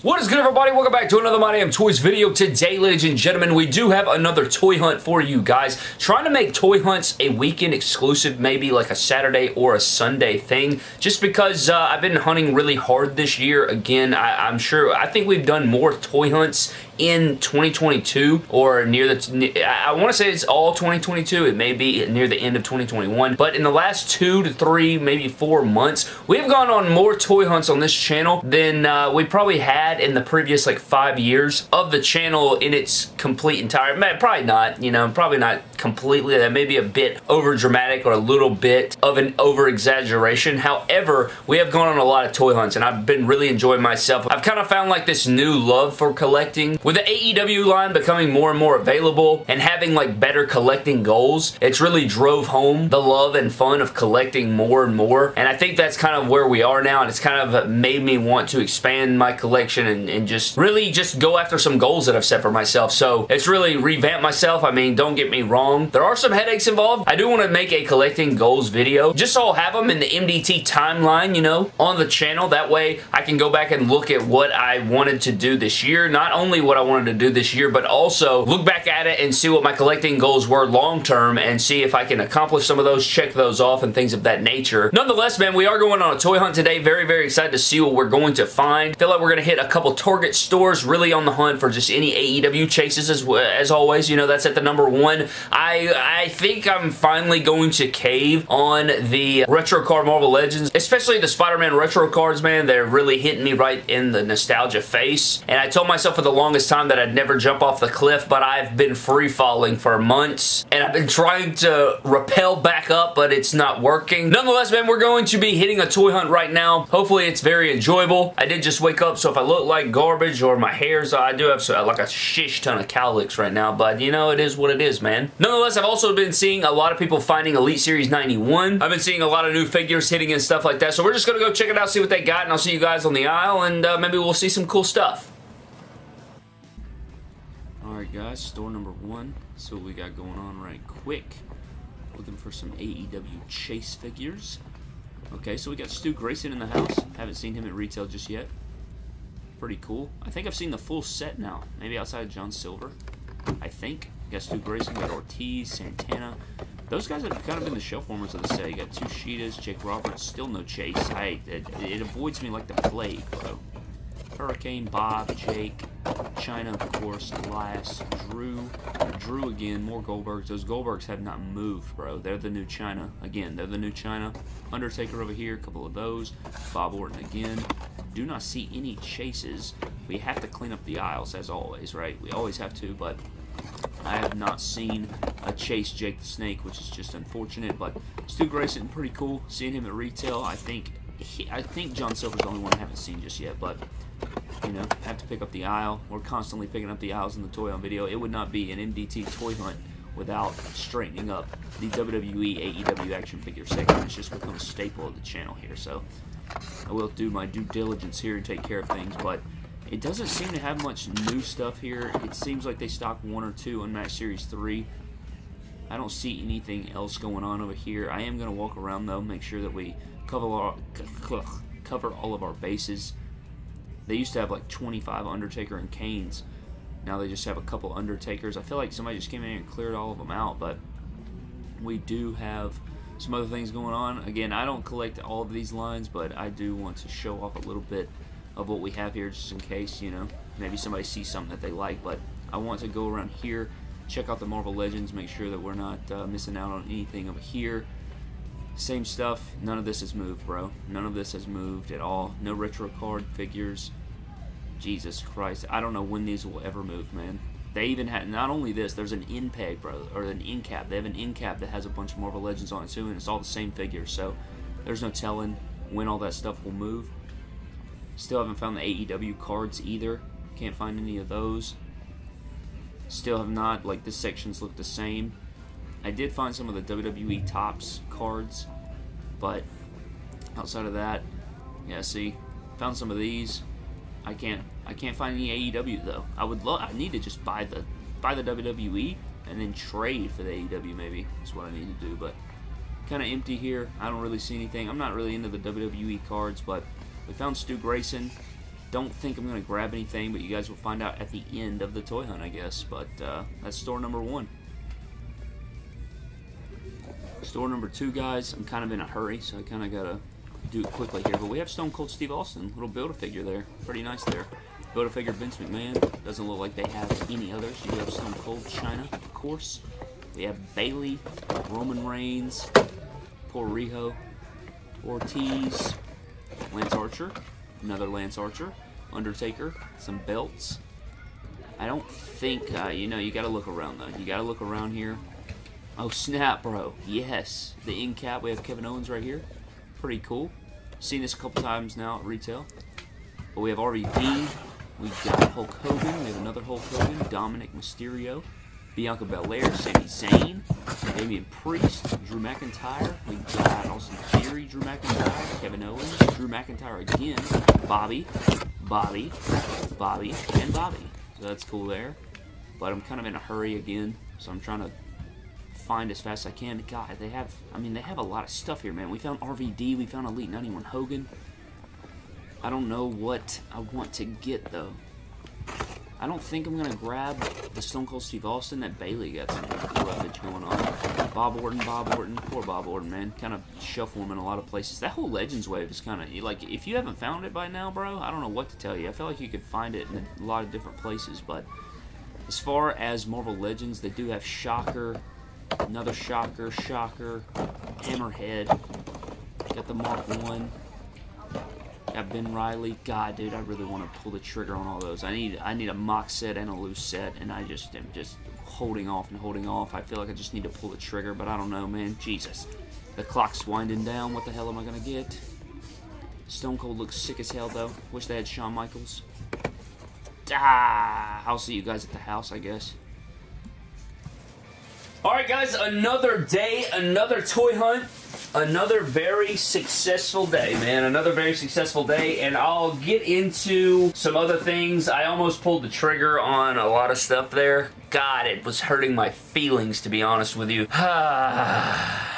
What is good, everybody? Welcome back to another My Damn Toys video. Today, ladies and gentlemen, we do have another toy hunt for you guys. Trying to make toy hunts a weekend exclusive, maybe like a Saturday or a Sunday thing, just because I've been hunting really hard this year. Again, I think we've done more toy hunts in 2022 or near the, I want to say it's all 2022. It may be near the end of 2021, but in the last 2 to 3, maybe 4 months, we've gone on more toy hunts on this channel than we probably had in the previous like 5 years of the channel in its complete entirety. Probably not, you know, probably not completely. That may be a bit over dramatic or a little bit of an over exaggeration. However, we have gone on a lot of toy hunts and I've been really enjoying myself. I've kind of found like this new love for collecting. With the AEW line becoming more and more available and having like better collecting goals, it's really drove home the love and fun of collecting more and more. And I think that's kind of where we are now, and it's kind of made me want to expand my collection and just really just go after some goals that I've set for myself. So it's really revamped myself. I mean, don't get me wrong, there are some headaches involved. I do want to make a collecting goals video, just so I'll have them in the MDT timeline, you know, on the channel. That way I can go back and look at what I wanted to do this year. Not only what I wanted to do this year, but also look back at it and see what my collecting goals were long term and see if I can accomplish some of those, check those off, and things of that nature. Nonetheless, man, we are going on a toy hunt today. Very, very excited to see what we're going to find. Feel like we're going to hit a couple Target stores, really on the hunt for just any AEW chases as always. You know, that's at the number one. I think I'm finally going to cave on the retro card Marvel Legends, especially the Spider-Man retro cards, man. They're really hitting me right in the nostalgia face. And I told myself for the longest time that I'd never jump off the cliff, but I've been free falling for months and I've been trying to rappel back up, but it's not working. Nonetheless, man, we're going to be hitting a toy hunt right now. Hopefully it's very enjoyable. I did just wake up, so if I look like garbage or my hair's, I do have like a shish ton of cowlicks right now, but you know, it is what it is, man. Nonetheless, I've also been seeing a lot of people finding Elite Series 91. I've been seeing a lot of new figures hitting and stuff like that, so we're just gonna go check it out, see what they got, and I'll see you guys on the aisle, and maybe we'll see some cool stuff. Alright guys, store number one. See what we got going on right quick. Looking for some AEW Chase figures. Okay, so we got Stu Grayson in the house. Haven't seen him at retail just yet. Pretty cool. I think I've seen the full set now. Maybe outside of John Silver. I think. We got Stu Grayson, we got Ortiz, Santana. Those guys have kind of been the shelf warmers of the set. You got two Sheetas, Jake Roberts, still no Chase. It avoids me like the plague, bro. Hurricane, Bob, Jake, China, of course, Elias, Drew again, more Goldbergs. Those Goldbergs have not moved, bro. They're the new China. Again, they're the new China. Undertaker over here, a couple of those. Bob Orton again. Do not see any chases. We have to clean up the aisles, as always, right? We always have to, but I have not seen a chase Jake the Snake, which is just unfortunate, but Stu Grayson, pretty cool. Seeing him at retail, I think John Silver's the only one I haven't seen just yet, but you know, have to pick up the aisle. We're constantly picking up the aisles in the toy hunt video. It would not be an MDT toy hunt without straightening up the WWE AEW action figure section. It's just become a staple of the channel here, so I will do my due diligence here and take care of things, but it doesn't seem to have much new stuff here. It seems like they stock 1 or 2 Unmatched Series 3. I don't see anything else going on over here. I am going to walk around, though, make sure that we cover all of our bases. They used to have like 25 Undertaker and Kanes. Now they just have a couple Undertakers. I feel like somebody just came in here and cleared all of them out, but we do have some other things going on. Again, I don't collect all of these lines, but I do want to show off a little bit of what we have here just in case, you know, maybe somebody sees something that they like. But I want to go around here, check out the Marvel Legends, make sure that we're not missing out on anything over here. Same stuff. None of this has moved, bro. None of this has moved at all. No retro card figures. Jesus Christ. I don't know when these will ever move, man. They even had, not only this, there's an in peg, bro, or an in cap. They have an in cap that has a bunch of Marvel Legends on it too, and it's all the same figures. So there's no telling when all that stuff will move. Still haven't found the AEW cards either. Can't find any of those. Still have not. Like, this section's look the same. I did find some of the WWE Topps cards, but outside of that, yeah, see, found some of these. I can't find any AEW though. I need to just buy the WWE and then trade for the AEW, maybe. That's what I need to do, but kind of empty here. I don't really see anything. I'm not really into the WWE cards, but we found Stu Grayson. don't think I'm going to grab anything, but you guys will find out at the end of the toy hunt, I guess. But that's store number 1. Store number 2, guys, I'm kind of in a hurry, so I kind of got to do it quickly here. But we have Stone Cold Steve Austin, little Build-A-Figure there. Pretty nice there. Build-A-Figure Vince McMahon. Doesn't look like they have any others. You have Stone Cold China, of course. We have Bailey, Roman Reigns, Poor Riho, Ortiz, Lance Archer, another Lance Archer, Undertaker, some belts. I don't think, you know, you got to look around, though. You got to look around here. Oh, snap, bro. Yes. The end cap, we have Kevin Owens right here. Pretty cool. Seen this a couple times now at retail. But we have RVD. We got Hulk Hogan. We have another Hulk Hogan. Dominic Mysterio. Bianca Belair. Sami Zayn. Damian Priest. Drew McIntyre. We got Austin Theory. Drew McIntyre. Kevin Owens. Drew McIntyre again. Bobby. Bobby. Bobby. And Bobby. So that's cool there. But I'm kind of in a hurry again. So I'm trying to find as fast as I can. God, they have a lot of stuff here, man. We found RVD, we found Elite 91 Hogan. I don't know what I want to get, though. I don't think I'm gonna grab the Stone Cold Steve Austin. That Bailey got some roughage going on. Bob Orton, poor Bob Orton, man. Kind of shuffle him in a lot of places. That whole Legends wave is kind of like, if you haven't found it by now, bro, I don't know what to tell you. I feel like you could find it in a lot of different places, but as far as Marvel Legends, they do have Shocker. Another Shocker, Hammerhead. Got the Mark 1. Got Ben Riley. God, dude, I really want to pull the trigger on all those. I need a mock set and a loose set, and I just am just holding off and holding off. I feel like I just need to pull the trigger, but I don't know, man. Jesus. The clock's winding down. What the hell am I going to get? Stone Cold looks sick as hell, though. Wish they had Shawn Michaels. I'll see you guys at the house, I guess. Alright guys, another day, another toy hunt, another very successful day, man. Another very successful day, and I'll get into some other things. I almost pulled the trigger on a lot of stuff there. God, it was hurting my feelings, to be honest with you.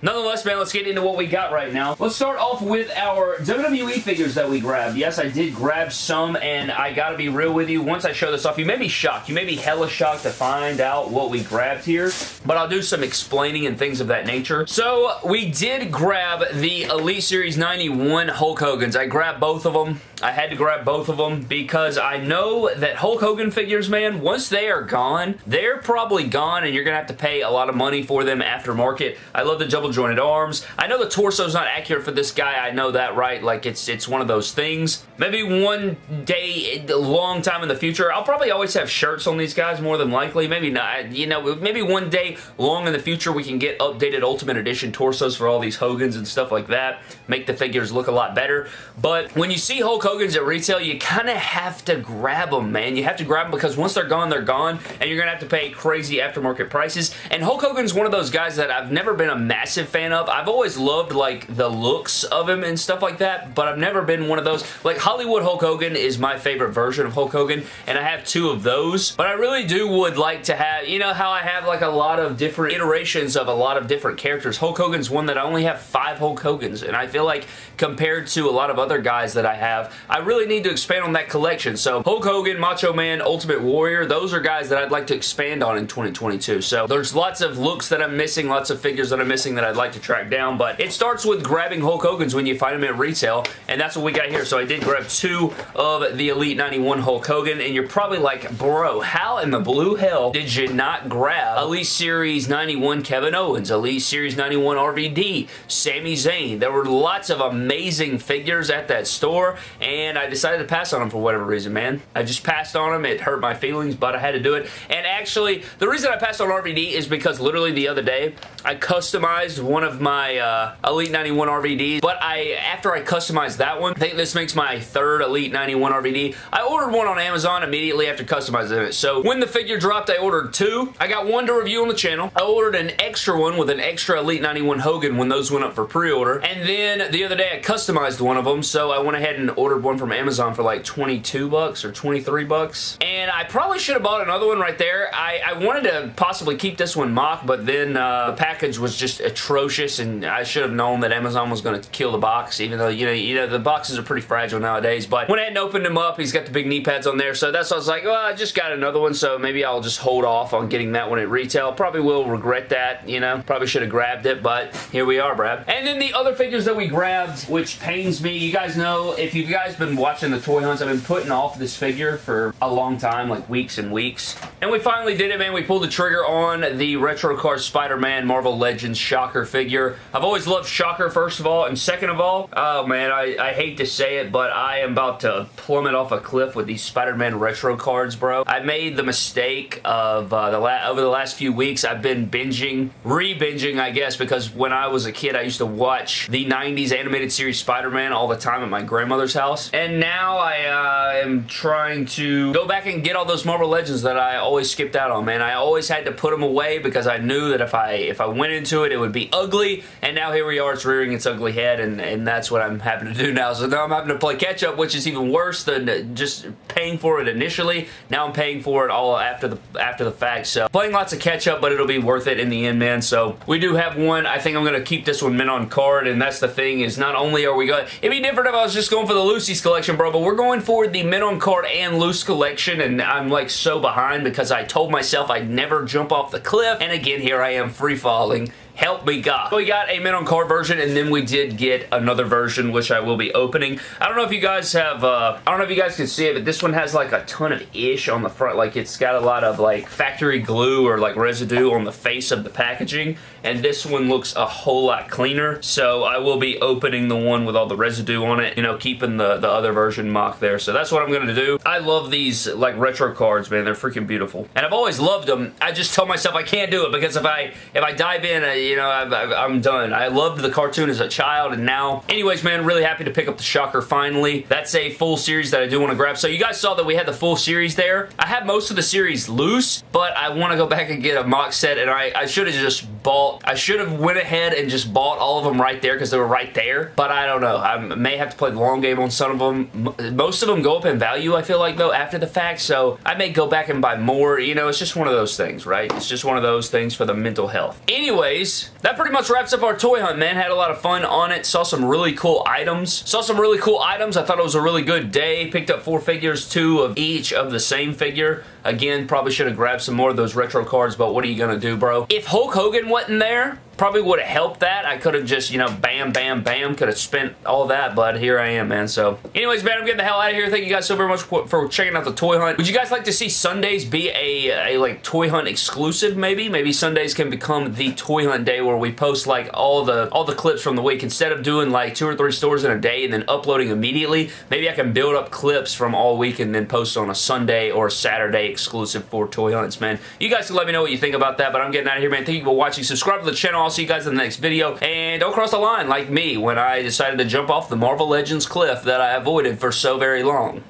Nonetheless, man, let's get into what we got right now. Let's start off with our WWE figures that we grabbed. Yes, I did grab some, and I gotta be real with you. Once I show this off, you may be shocked. You may be hella shocked to find out what we grabbed here, but I'll do some explaining and things of that nature. So, we did grab the Elite Series 91 Hulk Hogan's. I grabbed both of them. I had to grab both of them because I know that Hulk Hogan figures, man, once they are gone, they're probably gone, and you're gonna have to pay a lot of money for them aftermarket. I love the double jointed arms. I know the torso's not accurate for this guy. I know that, right? Like, it's one of those things. Maybe one day, a long time in the future, I'll probably always have shirts on these guys, more than likely. Maybe not. You know, maybe one day long in the future we can get updated Ultimate Edition torsos for all these Hogans and stuff like that. Make the figures look a lot better. But when you see Hulk Hogan's at retail, you kind of have to grab them, man. You have to grab them because once they're gone, and you're going to have to pay crazy aftermarket prices. And Hulk Hogan's one of those guys that I've never been a massive fan of. I've always loved, like, the looks of him and stuff like that, but I've never been one of those. Like, Hollywood Hulk Hogan is my favorite version of Hulk Hogan, and I have two of those. But I really would like to have, you know how I have, like, a lot of different iterations of a lot of different characters. Hulk Hogan's one that I only have 5 Hulk Hogans, and I feel like compared to a lot of other guys that I have, I really need to expand on that collection. So Hulk Hogan, Macho Man, Ultimate Warrior, those are guys that I'd like to expand on in 2022. So there's lots of looks that I'm missing, lots of figures that I'm missing that I'd like to track down, but it starts with grabbing Hulk Hogan's when you find them at retail, and that's what we got here. So I did grab 2 of the Elite 91 Hulk Hogan, and you're probably like, bro, how in the blue hell did you not grab Elite Series 91 Kevin Owens, Elite Series 91 RVD, Sami Zayn? There were lots of amazing figures at that store, and I decided to pass on them for whatever reason, man. I just passed on them. It hurt my feelings, but I had to do it. And actually, the reason I passed on RVD is because literally the other day, I customized one of my Elite 91 RVDs, but after I customized that one, I think this makes my 3rd Elite 91 RVD. I ordered one on Amazon immediately after customizing it. So when the figure dropped, I ordered 2. I got 1 to review on the channel. I ordered an extra one with an extra Elite 91 Hogan when those went up for pre-order. And then the other day, I customized one of them, so I went ahead and ordered one from Amazon for like 22 bucks or 23 bucks. And I probably should have bought another one right there. I wanted to possibly keep this one mock, but then the pack package was just atrocious, and I should have known that Amazon was going to kill the box, even though, you know, the boxes are pretty fragile nowadays. But went ahead and opened him up. He's got the big knee pads on there, so that's why I was like, well, I just got another one, so maybe I'll just hold off on getting that one at retail. Probably will regret that, you know. Probably should have grabbed it, but here we are, Brad. And then the other figures that we grabbed, which pains me, you guys know, if you guys been watching the toy hunts, I've been putting off this figure for a long time, like weeks and weeks. And we finally did it, man. We pulled the trigger on the Retro Card Spider-Man Marvel Legends Shocker figure. I've always loved Shocker, first of all, and second of all, oh man, I hate to say it, but I am about to plummet off a cliff with these Spider-Man Retro cards, bro. I made the mistake of over the last few weeks, I've been binging, re-binging, I guess, because when I was a kid, I used to watch the 90s animated series Spider-Man all the time at my grandmother's house. And now I am trying to go back and get all those Marvel Legends that I always skipped out on, man. I always had to put them away because I knew that if I went into it, it would be ugly. And now here we are, it's rearing its ugly head, and that's what I'm having to do now. So now I'm having to play catch up, which is even worse than just paying for it initially. Now I'm paying for it all after the fact. So playing lots of catch up, but it'll be worth it in the end, man. So we do have one. I think I'm going to keep this one mint on card, and that's the thing, is not only are we going, it'd be different if I was just going for the Lucy's collection, bro, but we're going for the mint on card and loose collection, and I'm like so behind because I told myself I'd never jump off the cliff, and again, here I am free falling. Help me God. So we got a mint on card version, and then we did get another version, which I will be opening. I don't know if you guys have, I don't know if you guys can see it, but this one has like a ton of ish on the front. Like it's got a lot of like factory glue or like residue on the face of the packaging, and this one looks a whole lot cleaner. So I will be opening the one with all the residue on it, you know, keeping the other version mock there. So that's what I'm going to do. I love these like retro cards, man. They're freaking beautiful. And I've always loved them. I just told myself I can't do it because if I dive in, you know, I'm done. I loved the cartoon as a child, and now, anyways, man, really happy to pick up the Shocker finally. That's a full series that I do want to grab. So you guys saw that we had the full series there. I have most of the series loose, but I want to go back and get a mock set, and I should have just bought, I should have went ahead and just bought all of them right there because they were right there, but I don't know. I may have to play the long game on some of them. Most of them go up in value, I feel like, though, after the fact, so I may go back and buy more. You know, it's just one of those things, right? It's just one of those things for the mental health. Anyways, that pretty much wraps up our toy hunt, man. Had a lot of fun on it. Saw some really cool items. I thought it was a really good day. Picked up 4 figures, 2 of each of the same figure. Again, probably should have grabbed some more of those retro cards, but what are you gonna do, bro? If Hulk Hogan wasn't there, probably would have helped that. I could have just, you know, bam, bam, bam, could have spent all that, but here I am, man. So, anyways, man, I'm getting the hell out of here. Thank you guys so very much for checking out the toy hunt. Would you guys like to see Sundays be a like toy hunt exclusive, maybe? Maybe Sundays can become the toy hunt day where we post like all the clips from the week. Instead of doing like 2 or 3 stores in a day and then uploading immediately, maybe I can build up clips from all week and then post on a Sunday or a Saturday exclusive for toy hunts, man. You guys can let me know what you think about that, but I'm getting out of here, man. Thank you for watching. Subscribe to the channel. I'll see you guys in the next video, and don't cross the line like me when I decided to jump off the Marvel Legends cliff that I avoided for so very long.